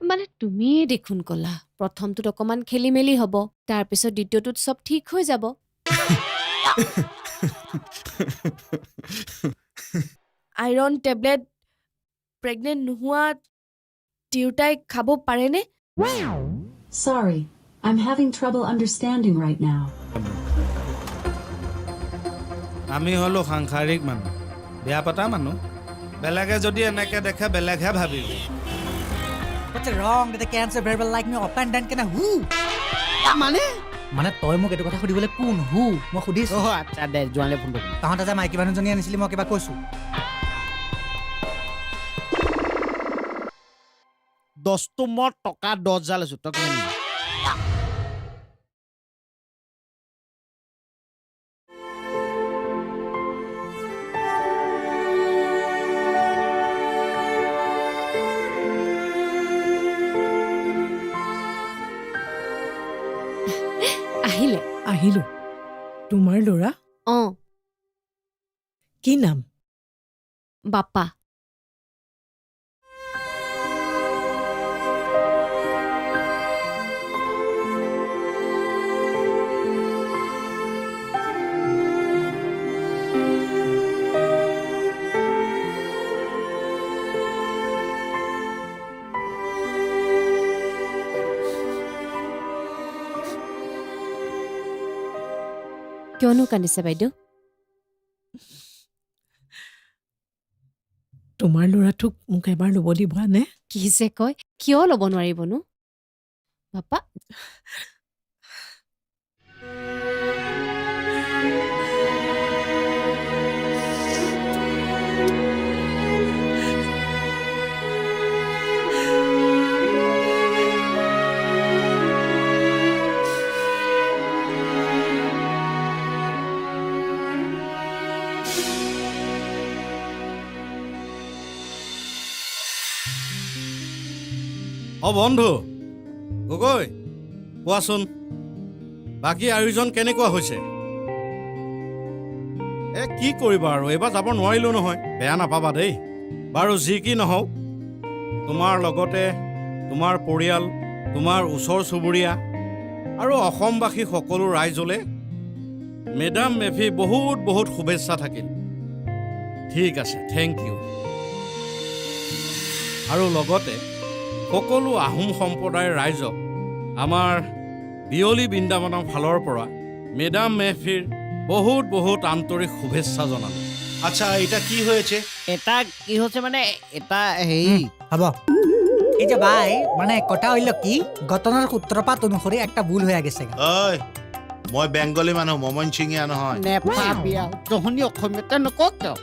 মানে তুমিয়ে দেখোন ক'লা প্ৰথমটোত অকমান খেলি মেলি হ'ব তাৰপিছত দ্বিতীয়টোত চব ঠিক হৈ যাব আইৰণ টেবলেট প্ৰেগনেণ্ট নোহোৱা তিৰোতাই খাব পাৰেনে? Sorry, I'm having trouble understanding right now. আমি হলো সাংসাৰিক মানুহ বেয়া পতা মানুহ বেলেগে যদি এনেকে দেখে বেলেগহে ভাবিব What's wrong with the cancer variable like me up and down can who? মানে তই মোক এইটো কথা সুধিবলৈ কোন হু মই সুধিছো আচ্ছা দে জোৱালে ফোন কৰিম তাহঁতে যে মাইকী মানুহজনী আনিছিলি মই কিবা কৈছো 10 টো মই টকা 10,000 লৈছো তই কিমান দিবি? আহিলে আহিলো তোমাৰ ল'ৰা অঁ কি নাম বাপা কিয়নো কান্দিছে বাইদেউ তোমাৰ ল'ৰাটোক মোক এবাৰ ল'ব দিবা নে কি যে কয় কিয় ল'ব নোৱাৰিবনো বাপা অ বন্ধু গগৈ কোৱাচোন বাকী আয়োজন কেনেকুৱা হৈছে কি কৰিবা আৰু এইবাৰ যাব নোৱাৰিলো নহয় বেয়া নাপাবা দেই বাৰু যি কি নহওক তোমাৰ লগতে তোমাৰ পৰিয়াল তোমাৰ ওচৰ চুবুৰীয়া আৰু অসমবাসী সকলো ৰাইজলৈ মেডাম মেফি বহুত বহুত শুভেচ্ছা থাকিল ঠিক আছে থেংক ইউ আৰু লগতে সকলো আহোম সম্প্ৰদায়ৰ ৰাইজক আমাৰ বিয়লি বৃন্দাবনৰ ফালৰ পৰা মেডাম মেফিৰ বহুত বহুত আন্তৰিক শুভেচ্ছা জনালোঁ আচ্ছা এটা কি হয়েছে এটা কি হৈছে মানে এটা হেৰি হ'ব এই যে ভাই মানে কথা হইল কি ঘটনাৰ সূত্ৰপাত অনুসৰি একটা ভুল হয়ে গেছে ঐ মই বেংগলী মানুহ মমন সিঙীয়া নহয় নেপাবি আৰু তহঁতি অসমীয়াতে নকওঁ কিয়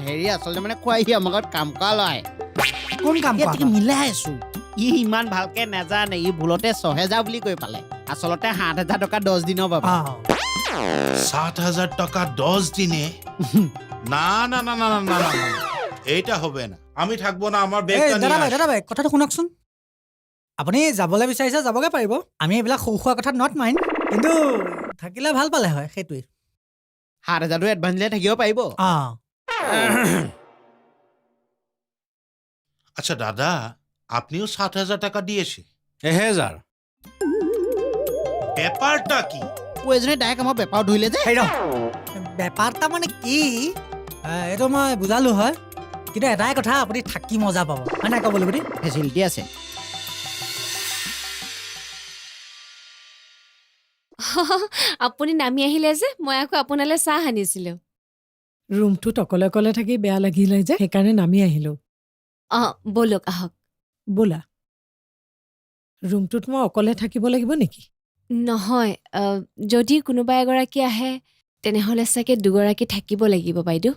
হেৰি আচলতে মানে খুৱাইহি আমাৰ ঘৰত কাম কৰা লয় কোন কাম ইয়াত মিলাই আছো ই ইমান ভালকে নাজানে ই ভুলতে 6,000 বুলি কৈ পালে আচলতে 7,000 টকা 10 দিনৰ বাবে 7,000 টাকা 10 দিনে না না না না না না না এইটা হবে না আমি থাকবো না আমার বেগটা নিয়ে দাদা ভাই কথাটো শুনকচোন আপুনি যাবলৈ বিচাৰিছে যাবগে পাৰিব আমি এইবিলাক সৰু সুৰা কথাত নট মাইণ্ড কিন্তু থাকিলে ভাল পালে হয় সেইটোৱে 7,000 এডভান্স দিলে থাকিব পাৰিব আচ্ছা দাদা আপনিও 7,000 টাকা দিয়েছে 1,000 ব্যাপাৰটা কি এজনে ডাইৰেক্ট আমাৰ বেপাৰ ধৰিলে যে বেপাৰটা মানে কি এইটো মই বুজালো হয় কিন্তু এটাই কথা আপুনি থাকি মজা পাব হয় নাই ক'বলৈ বুলি ফেচিলিটি আছে আপুনি নামি আহিলে যে মই আকৌ আপোনালৈ চাহ আনিছিলোঁ ৰুমটোত অকলে অকলে থাকি বেয়া লাগিলে যে সেইকাৰণে নামি আহিলো অঁ ব'লক আহক ব'লা ৰুমটোত মই অকলে থাকিব লাগিব নেকি নহয় যদি কোনোবা এগৰাকী আহে তেনেহ'লে চাগে দুগৰাকী থাকিব লাগিব বাইদেউ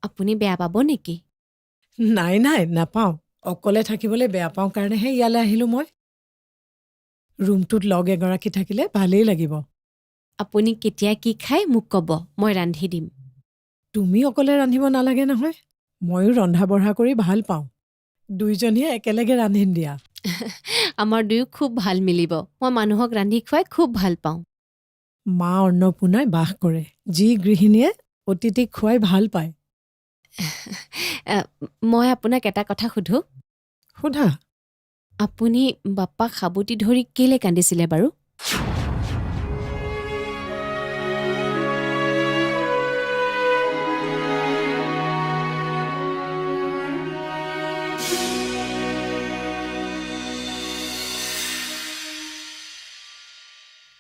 আপুনি বেয়া পাব নেকি নাই নাই নাপাওঁ অকলে থাকিবলৈ বেয়া পাওঁ কাৰণেহে ইয়ালৈ আহিলোঁ মই ৰুমটোত লগ এগৰাকী থাকিলে ভালেই লাগিব আপুনি কেতিয়া কি খায় মোক ক'ব মই ৰান্ধি দিম তুমি অকলে ৰান্ধিব নালাগে নহয় ময়ো ৰন্ধা বঢ়া কৰি ভাল পাওঁ দুইজনীয়ে একেলগে ৰান্ধিম দিয়া আমাৰ দুয়ো খুব ভাল মিলিব মই মানুহক ৰান্ধি খুৱাই খুব ভাল পাওঁ মা অন্নপূৰ্ণাই বাস কৰে যি গৃহিণীয়ে অতিথিক খুৱাই ভাল পায় মই আপোনাক এটা কথা সুধো সোধা আপুনি বাপ্পাক সাবটি ধৰি কেলে কান্দিছিলে বাৰু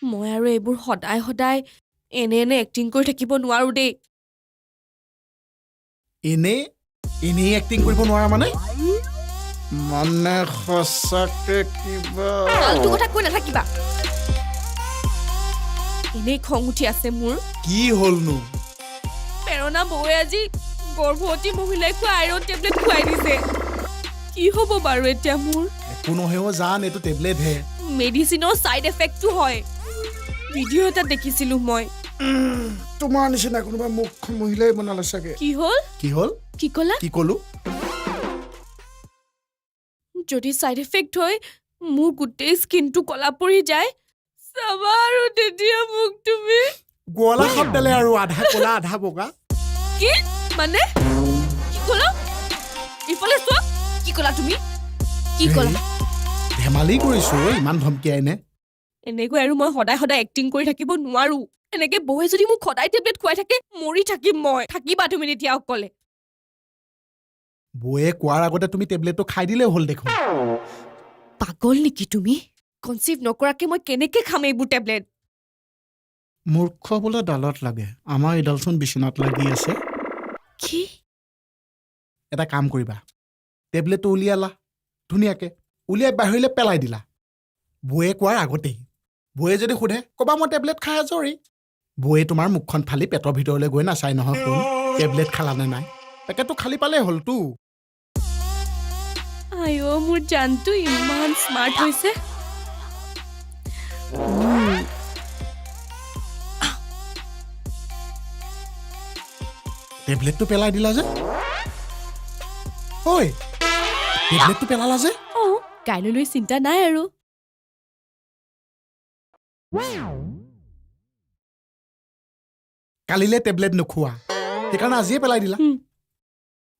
মই আৰু এইবোৰ সদায় সদায় এনে এক্টিং কৰি থাকিব নোৱাৰো দেই এনেই এক্টিং কৰিব নোৱাৰা মানে সঁচাকে কিবা ফাল্টু কথা কৈ নাথাকিবা এনেই খং উঠি আছে মোৰ কি হ'লনো প্ৰেৰণা বৌয়ে আজি গৰ্ভৱতী মহিলাই খোৱা আইৰণ টেবলেট খুৱাই দিছে কি হ'ব বাৰু এতিয়া মোৰ একো নহয়ও জান এইটো টেবলেট হে মেডিচিনৰ ছাইড এফেক্টটো হয় ভিডিঅ' এটা দেখিছিলো মই তোমাৰ নিচিনা কোনোবা মুখ্য মহিলাই বনালে চাগে কি হ'ল কি ক'লা কি ক'লো যদি ছাইড এফেক্ট হয় মোৰ গোটেই স্কিনটো কলা পৰি যায় চাবা আৰু তেতিয়া মোক তুমি গোৱালা শব্দলে আৰু আধা ক'লা আধা বগা কি মানে কি ক'লা ইফালে চোৱা কি ক'লা তুমি কি ক'লা ধেমালি কৰিছো ইমান ধমকিয়াই নে এনেকৈ আৰু মই সদায় সদায় এক্টিং কৰি থাকিব নোৱাৰো এনেকে বৌয়ে যদি মোক সদায় টেবলেট খুৱাই থাকে মৰি থাকিম মই থাকিবা তুমি তেতিয়া অকলে বৌয়ে কোৱাৰ আগতে তুমি টেবলেটটো খাই দিলে হ'ল দেখোন পাগল নেকি তুমি কনচিভ নকৰাকে মই কেনেকে খাম এইবোৰ টেবলেট মূৰ্খ বোলে ডালত লাগে আমাৰ এইডালচোন বিচনাত লাগি আছে কি এটা কাম কৰিবা টেবলেটটো উলিয়ালা ধুনীয়াকে উলিয়াই বাহিৰলৈ পেলাই দিলা বৌয়ে কোৱাৰ আগতেই বৌয়ে যদি সোধে ক'বা মই টেবলেট খাই আজৰি বৌয়ে তোমাৰ মুখখন ফালি পেটৰ ভিতৰলৈ গৈ নাচাই নহয় কোন টেবলেট খালানে নাই পেকেটটো খালি পালেই হ'লতো আইঅ মোৰ জানটো ইমান স্মাৰ্ট হৈছে টেবলেটটো পেলাই দিলা যে ঐ টেবলেটটো পেলালা যে কাইলৈ চিন্তা নাই আৰু কালিলে টেবলেট নোখোৱা সেইকাৰণে আজিয়ে পেলাই দিলা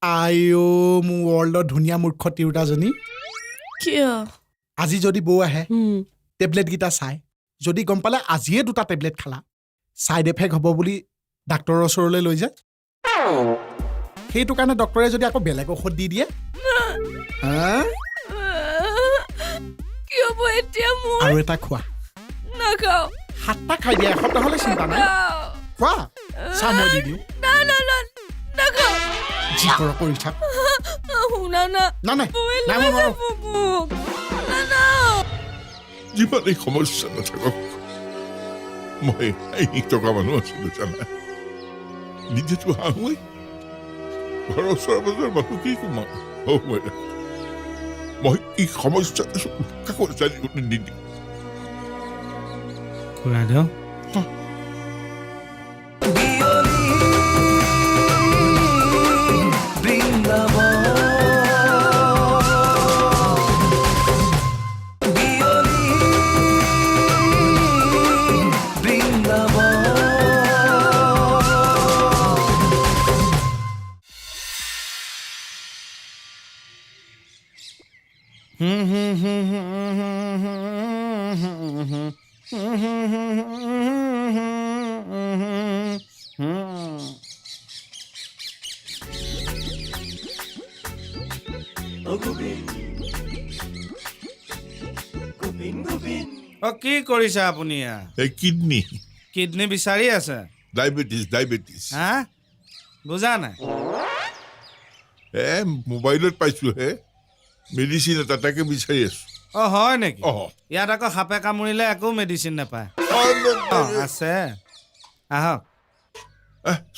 আইঅ মোৰ ৱৰ্ল্ডৰ ধুনীয়া মূৰ্খ তিৰোতাজনী কিয় আজি যদি বৌ আহে টেবলেটকেইটা চাই যদি গম পালে আজিয়ে 2টা টেবলেট খালা ছাইড এফেক্ট হ'ব বুলি ডাক্তৰৰ ওচৰলৈ লৈ যায় সেইটো কাৰণে ডক্তৰে যদি আকৌ বেলেগ ঔষধ দি দিয়ে কি হ'ব এতিয়া মোৰ আৰু এটা খোৱা নাখাওঁ 7টা খাই দিয়া এসপ্তাহলৈ চিন্তা নাই খোৱা চাহ মই দি দিওঁ নাখাওঁ যি কৰ কৰি থাক শুনা না নাই মই নোৱাৰোঁ যিমানেই সমস্যা নাথাকক মই হাঁহি থকা মানুহ আছিলো জানা নিজেতো হাঁহুৱেই ঘৰৰ ওচৰে পাজৰে মানুহ কি কমাওঁ মই কি সমস্যা কাকো জানিবলৈ নিদিওঁ খুৰাই দিয়ক কি কৰিছে আপুনি কিডনী বিচাৰি আছে ডায়েবেটিছ হা বুজা নাই মোবাইলত পাইছো হে মেডিচিন এটা তাকে বিচাৰি আছো হয় নেকি ইয়াত আকৌ সাপে কামুৰিলে একো মেডিচিন নাপায় আছে আহক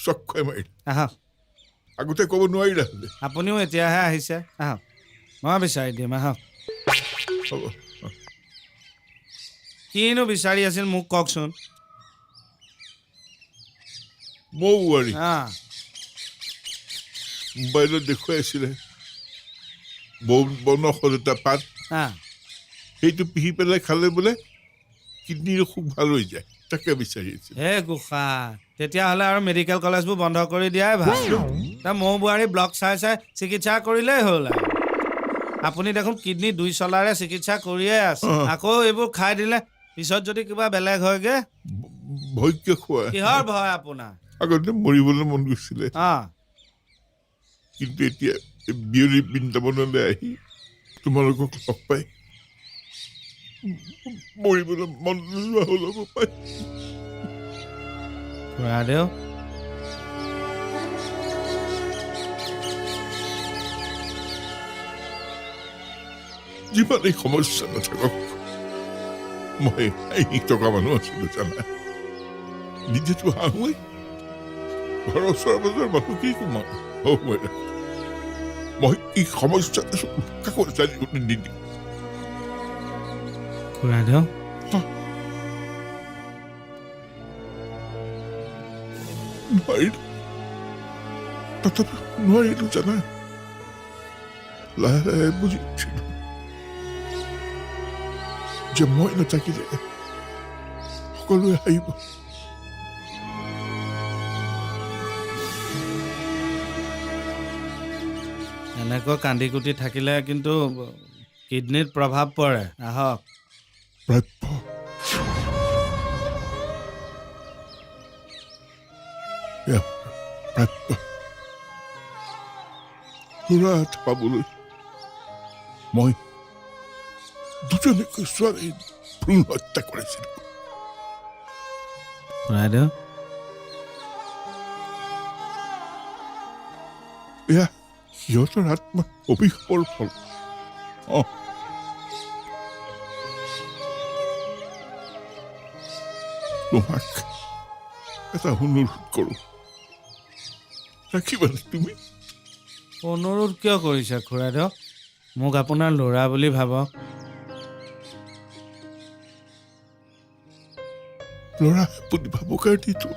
চক্ষয় মাৰি আহক আগতে ক'ব নোৱাৰিলা আপুনিও এতিয়াহে আহিছে আহক মই বিচাৰি দিম আহক হ'ব কিনো বিচাৰি আছিল মোক কওকচোন মৌ বোৱাৰী মোবাইলত দেখুৱাই আছিলে বনৌষধ এটা পাত সেইটো পিহি পেলাই খালে বোলে কিডনীৰ অসুখ ভাল হৈ যায় তাকে বিচাৰি আছিল হে গোসা তেতিয়াহ'লে আৰু মেডিকেল কলেজবোৰ বন্ধ কৰি দিয়াই ভাল মৌ বোৱাৰী ব্লগ চাই চিকিৎসা কৰিলেই হ'ল আৰু আপুনি দেখোন কিডনী 2 চলাৰে চিকিৎসা কৰিয়ে আছে আকৌ এইবোৰ খাই দিলে পিছত যদি কিবা বেলেগ হয়গে ভয় কিয় খোৱা কিহৰ ভয় আপোনাৰ আগতে মৰিবলৈ মন গৈছিলে অ কিন্তু এতিয়া বিয়লি বৃন্দাবনলৈ আহি তোমালোকক লগ পাই মৰিবলৈ মন নোযোৱা হ'ল হ'ব পাই খুৰাদেউ যিমানেই সমস্যা নাথাকক মই টকা মানুহ আছিলো জানা নিজেতো হাঁহুৱেই ঘৰৰ ওচৰৰ পাজৰৰ মানুহ কি কমাওঁ মই কি সমস্যা আছো কাকো জানিবলৈ নিদিম খুৰাদেউ তথাপি নোৱাৰিলো জানা লাহে লাহে বুজি উঠিলো যে মই নাথাকিলে সকলোৱে আহিব এনেকৈ কান্দি কুটি থাকিলে কিন্তু কিডনীত প্ৰভাৱ পৰে আহক প্ৰাপ্য প্ৰাপ্য ল'ৰা এটা পাবলৈ মই দুজনীকৈ ছোৱালী ভ্ৰূণ হত্যা কৰিছিলো খুৰাদেউ এয়া সিহঁতৰ আত্মাৰ অভিশাপৰ ফল তোমাক এটা অনুৰোধ কৰো ৰাখিবানে তুমি অনুৰোধ কিয় কৰিছে খুৰাদেউ মোক আপোনাৰ ল'ৰা বুলি ভাবক ল'ৰা বুলি ভাবো কাৰণেতো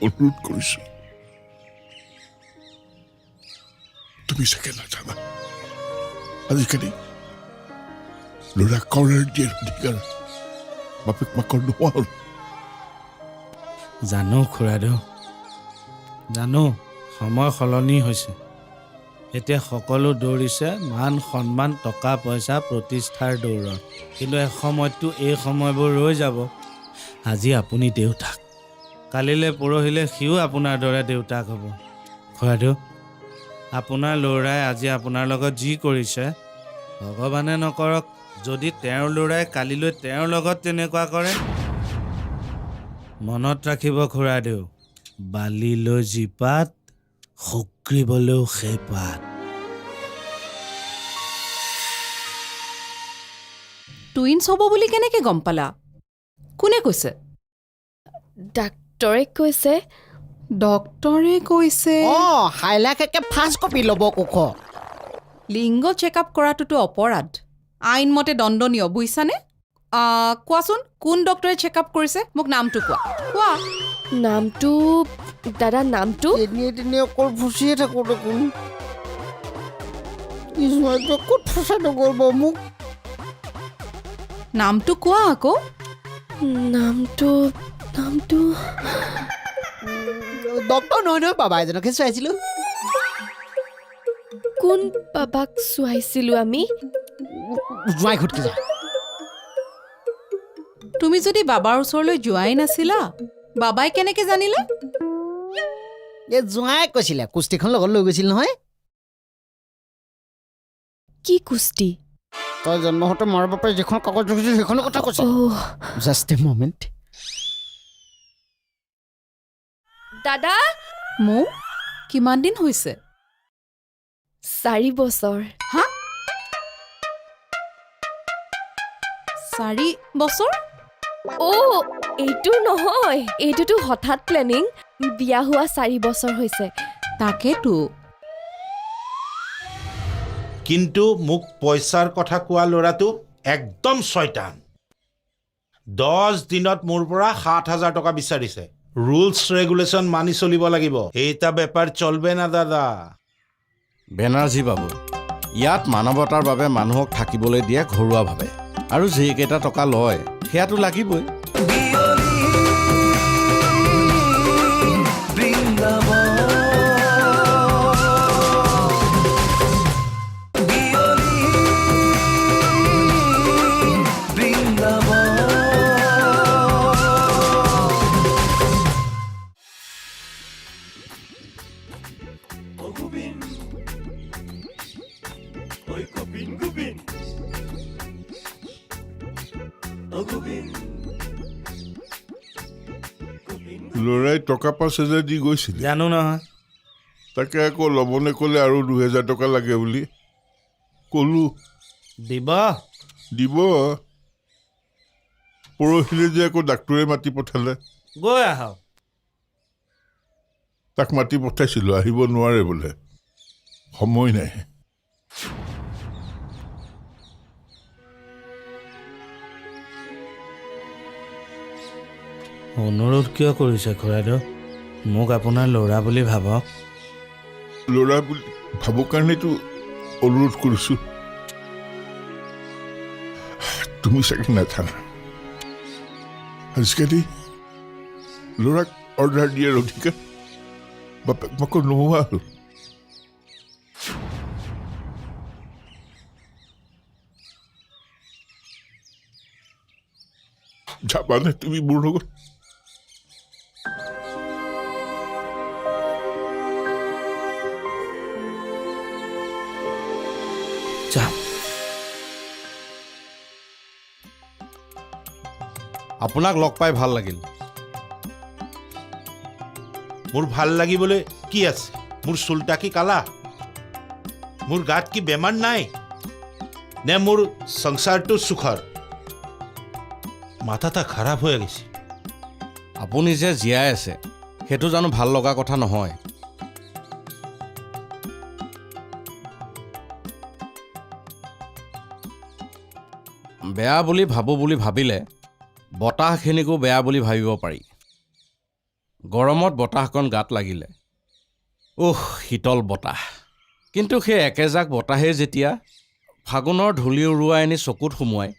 অনুৰোধ কৰিছো তুমি চাগে নাজানা আজিকালি ল'ৰা কৰাৰ দিয়াৰ অধিকাৰ বাপেক মাকৰ নোহোৱা হ'ল জানো খুৰাদেউ জানো সময় সলনি হৈছে এতিয়া সকলো দৌৰিছে মান সন্মান টকা পইচা প্ৰতিষ্ঠাৰ দৌৰত কিন্তু এসময়ততো এই সময়বোৰ ৰৈ যাব আজি আপুনি দেউতাক কালিলৈ পৰহিলৈ সিও আপোনাৰ দৰে দেউতাক হ'ব খুৰাদেউ আপোনাৰ ল'ৰাই আজি আপোনাৰ লগত যি কৰিছে ভগৱানে নকৰক যদি তেওঁৰ ল'ৰাই কালিলৈ তেওঁৰ লগত তেনেকুৱা কৰে মনত ৰাখিব খুৰাদেউ বালিলৈ যি পাত শুক্ৰিবলৈও সেই পাত টুইনছ হ'ব বুলি কেনেকে গম পালা কোনে কৈছে ডাক্তৰে কৈছে ডক্তৰে কৈছে হাইলাক একে ফাৰ্ষ্ট কপি ল'ব কোখ লিংগ চেকআপ কৰাটোতো অপৰাধ আইনমতে দণ্ডনীয় বুজিছানে কোৱাচোন কোন ডক্তৰে চেকআপ কৰিছে মোক নামটো কোৱা নামটো দাদা নামটো এনে অকল ফুচিয়ে থাকোঁ দেখোন ক'ত ফুচা নকৰিব মোক নামটো কোৱা আকৌ নামটো ডক্তৰ নহয় নহয় বাবা এজনকে চাইছিলোঁ কোন বাবাক চোৱাইছিলো আমি জোঁৱাই ঘুটকি যা তুমি যদি বাবাৰ ওচৰলৈ যোৱাই নাছিলা বাবাই কেনেকে জানিলে এই জোঁৱাই কৈছিলে কুস্তিখন লগত লৈ গৈছিল নহয় কি কুস্তি তই জন্ম হওঁতে মাৰ বাপে যিখন কাগজ লিখিছিল সেইখনৰ কথা কৈছে জাষ্ট এ মমেণ্ট দাদা মৌ কিমান দিন হৈছে 4 বছৰ হা 4 বছৰ এইটো নহয় এইটোতো হঠাৎ প্লেনিং বিয়া হোৱা 4 বছৰ হৈছে তাকেতো কিন্তু মোক পইচাৰ কথা কোৱা ল'ৰাটো একদম শয়তান 10 দিনত মোৰ পৰা 7,000 টকা বিচাৰিছে ৰুলছ ৰেগুলেশ্যন মানি চলিব লাগিব এইটা বেপাৰ চলবে না দাদা বেনাৰ্জী বাবু ইয়াত মানৱতাৰ বাবে মানুহক থাকিবলৈ দিয়ে ঘৰুৱাভাৱে আৰু যিকেইটা টকা লয় সেয়াতো লাগিবই ল'ৰাই টকা 5,000 দি গৈছিলে জানো নহয় তাকে আকৌ ল'বনে ক'লে আৰু 2,000 টকা লাগে বুলি ক'লো দিব দিব পৰহিলে যে আকৌ ডাক্তৰে মাতি পঠালে গৈ আহক তাক মাতি পঠাইছিলোঁ আহিব নোৱাৰে বোলে সময় নাই অনুৰোধ কিয় কৰিছে খুৰাইদেউ মোক আপোনাৰ ল'ৰা বুলি ভাবক ল'ৰা বুলি ভাবৰ কাৰণেতো অনুৰোধ কৰিছোঁ তুমি চাগে নাজানা আজিকালি ল'ৰাক অৰ্ডাৰ দিয়াৰ অধিকাৰ বাপেক মাকৰ নোহোৱা হ'ল যাবানে তুমি মোৰ লগত যাম আপোনাক লগ পাই ভাল লাগিল মোৰ ভাল লাগিবলৈ কি আছে মোৰ চুলটা কি কালা মোৰ গাত কি বেমাৰ নাই নে মোৰ সংসাৰটো সুখৰ মাথাটা খাৰাপ হৈ গৈছে আপুনি যে জীয়াই আছে সেইটো জানো ভাল লগা কথা নহয় বেয়া বুলি ভাবোঁ বুলি ভাবিলে বতাহখিনিকো বেয়া বুলি ভাবিব পাৰি গৰমত বতাহকণ গাত লাগিলে শীতল বতাহ কিন্তু সেই একেজাক বতাহে যেতিয়া ফাগুনৰ ধূলি উৰুৱাই আনি চকুত সুমুৱাই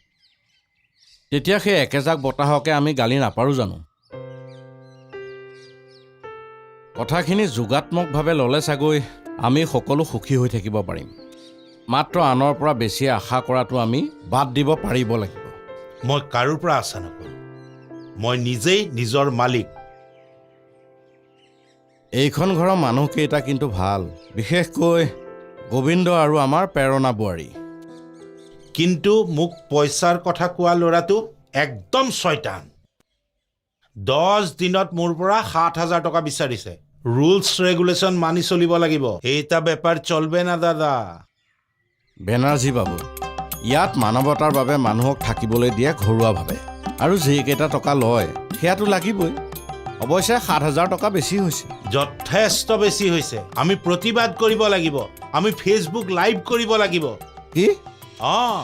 তেতিয়া সেই একেজাক বতাহকে আমি গালি নাপাৰোঁ জানো কথাখিনি যোগাত্মকভাৱে ল'লে চাগৈ আমি সকলো সুখী হৈ থাকিব পাৰিম মাত্ৰ আনৰ পৰা বেছি আশা কৰাটো আমি বাদ দিব পাৰিব লাগিব মই কাৰোৰ পৰা আশা নকৰোঁ মই নিজেই নিজৰ মালিক এইখন ঘৰৰ মানুহকেইটা কিন্তু ভাল বিশেষকৈ গোবিন্দ আৰু আমাৰ প্ৰেৰণা বোৱাৰী কিন্তু মোক পইচাৰ কথা কোৱা ল'ৰাটো একদম শয়তান 10 দিনত মোৰ পৰা 7,000 টকা বিচাৰিছে ৰুলছ ৰেগুলেশ্যন মানি চলিব লাগিব এইটা বেপাৰ চলবে না দাদা বেনাৰ্জী বাবু ইয়াত মানৱতাৰ বাবে মানুহক থাকিবলৈ দিয়ে ঘৰুৱাভাৱে আৰু যিকেইটা টকা লয় সেয়াতো লাগিবই অৱশ্যে 7,000 টকা বেছি হৈছে যথেষ্ট বেছি হৈছে আমি প্ৰতিবাদ কৰিব লাগিব আমি ফেচবুক লাইভ কৰিব লাগিব কি অঁ